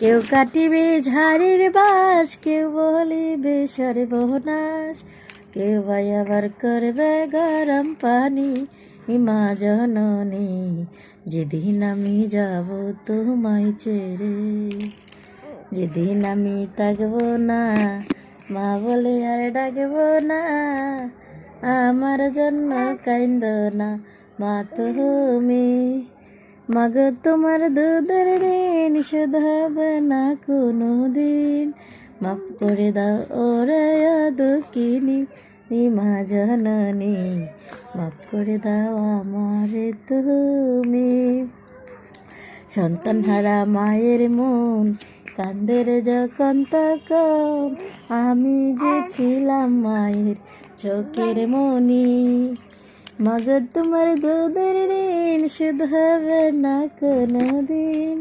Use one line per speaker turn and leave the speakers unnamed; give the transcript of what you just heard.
কেউ কাটিবে ঝাড়ির বাস, কেউ বলিবে সর্বনাশ, কেউ বা আবার করবে গরম পানি। মা জননী, যেদিন আমি যাব তোমায় ছেড়ে, যেদিন আমি থাকবো না, মা বলে আর ডাকবো না, আমার জন্য কাইন্দ না মা তুমি। মাগো তোমার দুধের ঋণ শোধ হবে না কোনো দিন, মাফ করে দাও ওরে দুঃখিনী মা জননী, মাফ করে দাও আমারে তুমি। সন্তান হারা মায়ের মন কান্দের যখন তখন, আমি যে ছিলাম মায়ের চোখের মনি। মগর তোমার দুধের ঋণ শোধ হবে না কোনো দিন,